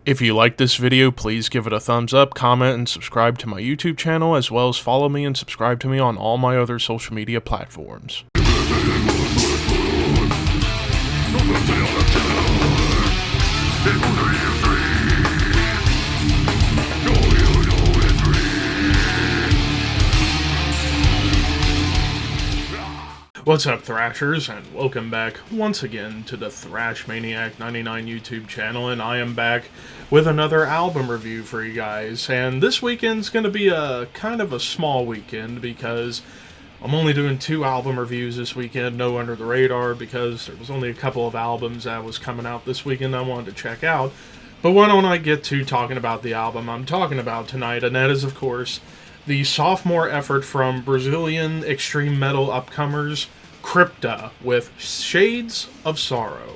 If you like this video, please give it a thumbs up, comment, and subscribe to my YouTube channel, as well as follow me and subscribe to me on all my other social media platforms. What's up, Thrashers, and welcome back once again to the Thrash Maniac 99 YouTube channel, and I am back with another album review for you guys. And this weekend's going to be a kind of a small weekend because I'm only doing 2 album reviews this weekend, no Under the Radar, because there was only a couple of albums that was coming out this weekend I wanted to check out. But why don't I get to talking about the album I'm talking about tonight, and that is, of course, the sophomore effort from Brazilian extreme metal upcomers, Crypta, with Shades of Sorrow.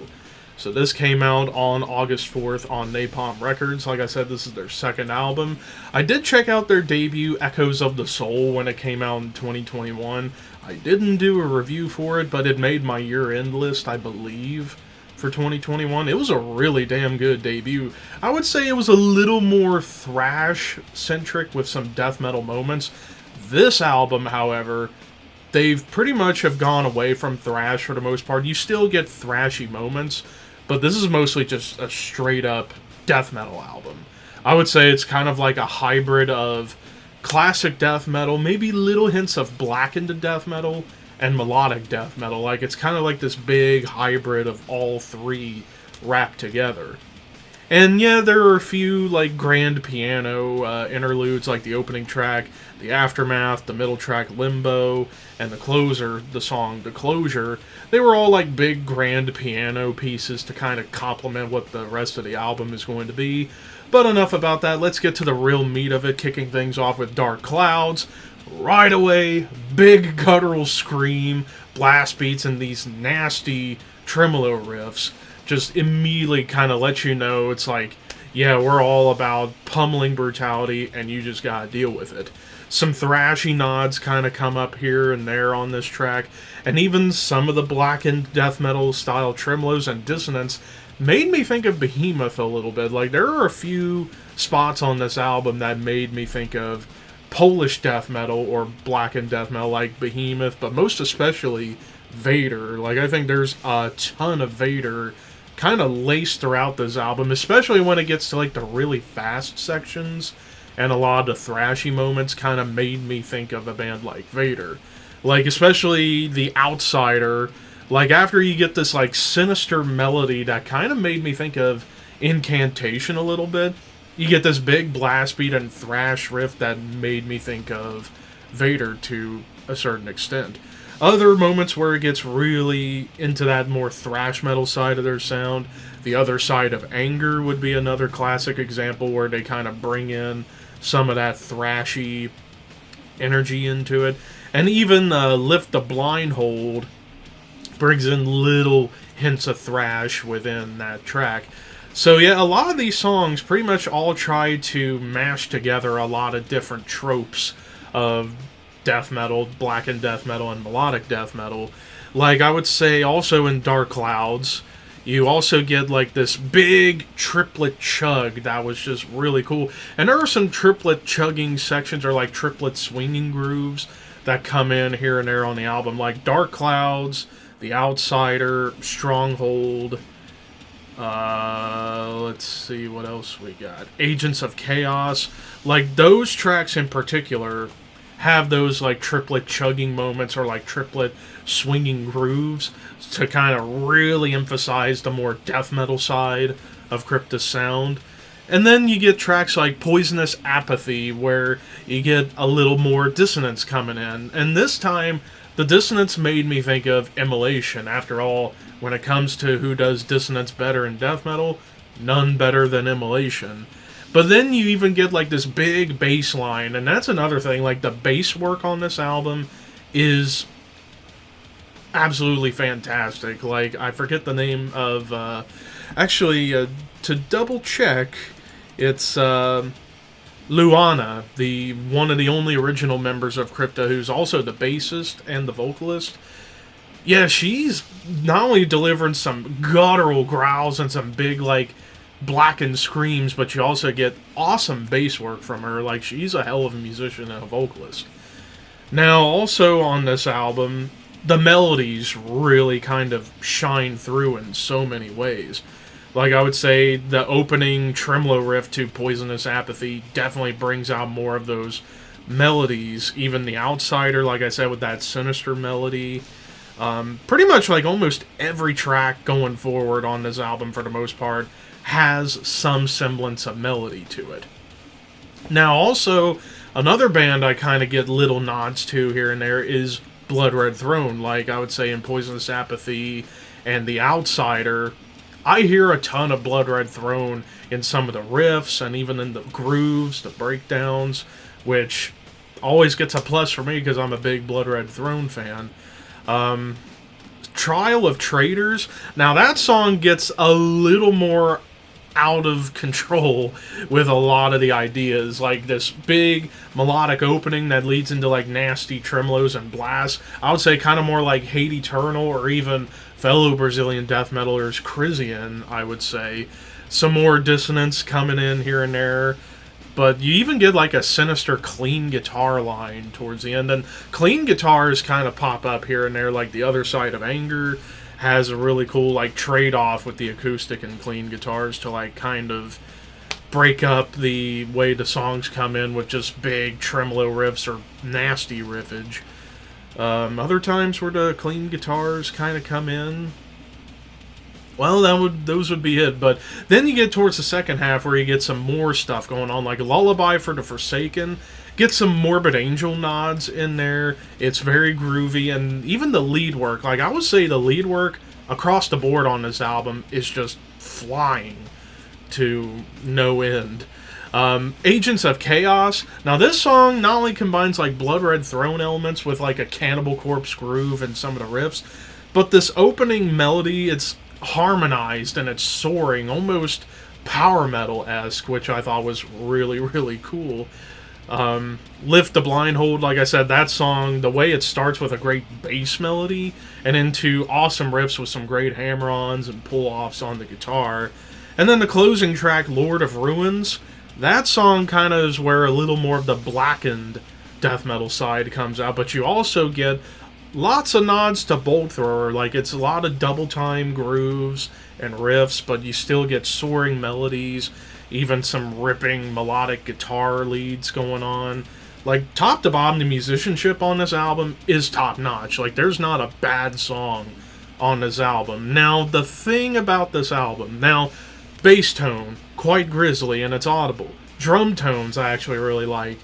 So this came out on August 4th on Napalm Records. Like I said, this is their second album. I did check out their debut, Echoes of the Soul, when it came out in 2021. I didn't do a review for it, but it made my year-end list, I believe, for 2021. It was a really damn good debut. I would say it was a little more thrash-centric with some death metal moments. This album, however, they've pretty much have gone away from thrash for the most part. You still get thrashy moments, but this is mostly just a straight-up death metal album. I would say it's kind of like a hybrid of classic death metal, maybe little hints of blackened death metal, and melodic death metal. Like, it's kind of like this big hybrid of all three wrapped together. And yeah, there are a few like grand piano interludes, like the opening track, the Aftermath, the middle track Limbo, and the closer, the song The Closure. They were all like big grand piano pieces to kind of complement what the rest of the album is going to be. But enough about that, let's get to the real meat of it, kicking things off with Dark Clouds. Right away, big guttural scream, blast beats, and these nasty tremolo riffs just immediately kind of let you know it's like, yeah, we're all about pummeling brutality, and you just gotta deal with it. Some thrashy nods kind of come up here and there on this track, and even some of the blackened death metal style tremolos and dissonance made me think of Behemoth a little bit. Like, there are a few spots on this album that made me think of Polish death metal or blackened death metal like Behemoth, but most especially Vader. Like, I think there's a ton of Vader kind of laced throughout this album, especially when it gets to like the really fast sections, and a lot of the thrashy moments kind of made me think of a band like Vader. Like, especially The Outsider, like after you get this like sinister melody that kind of made me think of Incantation a little bit, you get this big blast beat and thrash riff that made me think of Vader to a certain extent. Other moments where it gets really into that more thrash metal side of their sound, The Other Side of Anger would be another classic example where they kind of bring in some of that thrashy energy into it. And even Lift the Blindfold brings in little hints of thrash within that track. So yeah, a lot of these songs pretty much all try to mash together a lot of different tropes of death metal, blackened death metal, and melodic death metal. Like, I would say also in Dark Clouds, you also get like this big triplet chug that was just really cool. And there are some triplet chugging sections, or like triplet swinging grooves that come in here and there on the album. Like Dark Clouds, The Outsider, Stronghold, let's see what else we got. Agents of Chaos. Like, those tracks in particular have those like triplet chugging moments or like triplet swinging grooves to kind of really emphasize the more death metal side of Crypta's sound. And then you get tracks like Poisonous Apathy, where you get a little more dissonance coming in. And this time, the dissonance made me think of Immolation. After all, when it comes to who does dissonance better in death metal, none better than Immolation. But then you even get like this big bass line, and that's another thing. Like, the bass work on this album is absolutely fantastic. Like, I forget the name of, to double check, it's Luana, one of the only original members of Crypta, who's also the bassist and the vocalist. Yeah, she's not only delivering some guttural growls and some big, like, blackened screams, but you also get awesome bass work from her. Like, she's a hell of a musician and a vocalist. Now, also on this album, the melodies really kind of shine through in so many ways. Like, I would say the opening tremolo riff to Poisonous Apathy definitely brings out more of those melodies. Even The Outsider, like I said, with that sinister melody. Pretty much like almost every track going forward on this album, for the most part, has some semblance of melody to it. Now, also, another band I kind of get little nods to here and there is Blood Red Throne. Like, I would say in Poisonous Apathy and The Outsider, I hear a ton of Blood Red Throne in some of the riffs and even in the grooves, the breakdowns, which always gets a plus for me because I'm a big Blood Red Throne fan. Trial of Traitors. Now, that song gets a little more out of control with a lot of the ideas. Like this big melodic opening that leads into like nasty tremolos and blasts. I would say kind of more like Hate Eternal or even fellow Brazilian death metalers Crisian, I would say. Some more dissonance coming in here and there. But you even get like a sinister clean guitar line towards the end. And clean guitars kind of pop up here and there, like The Other Side of Anger has a really cool like trade-off with the acoustic and clean guitars to like kind of break up the way the songs come in with just big tremolo riffs or nasty riffage. Other times where the clean guitars kind of come in, well, those would be it. But then you get towards the second half where you get some more stuff going on, like Lullaby for the Forsaken. Get some Morbid Angel nods in there. It's very groovy, and even the lead work. Like, I would say the lead work across the board on this album is just flying to no end. Agents of Chaos. Now, this song not only combines, like, Blood Red Throne elements with, like, a Cannibal Corpse groove and some of the riffs, but this opening melody, it's harmonized and it's soaring, almost power metal-esque, which I thought was really, really cool. Lift the Blindfold, like I said, that song, the way it starts with a great bass melody and into awesome riffs with some great hammer-ons and pull-offs on the guitar. And then the closing track, Lord of Ruins, that song kind of is where a little more of the blackened death metal side comes out, but you also get lots of nods to Bolt Thrower. Like, it's a lot of double-time grooves and riffs, but you still get soaring melodies, even some ripping melodic guitar leads going on. Like, top to bottom, the musicianship on this album is top-notch. Like, there's not a bad song on this album. Now, the thing about this album, bass tone, quite grisly, and it's audible. Drum tones I actually really like.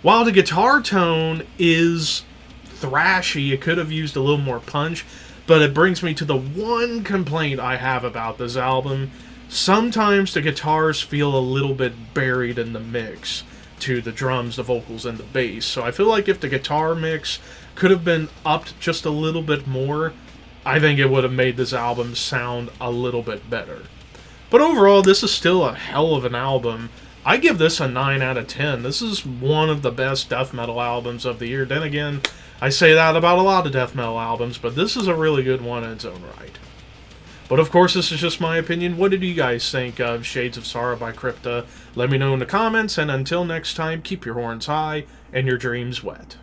While the guitar tone is thrashy, it could have used a little more punch, but it brings me to the one complaint I have about this album. Sometimes the guitars feel a little bit buried in the mix to the drums, the vocals, and the bass. So I feel like if the guitar mix could have been upped just a little bit more, I think it would have made this album sound a little bit better. But overall, this is still a hell of an album. I give this a 9 out of 10. This is one of the best death metal albums of the year. Then again, I say that about a lot of death metal albums, but this is a really good one in its own right. But of course, this is just my opinion. What did you guys think of Shades of Sorrow by Crypta? Let me know in the comments, and until next time, keep your horns high and your dreams wet.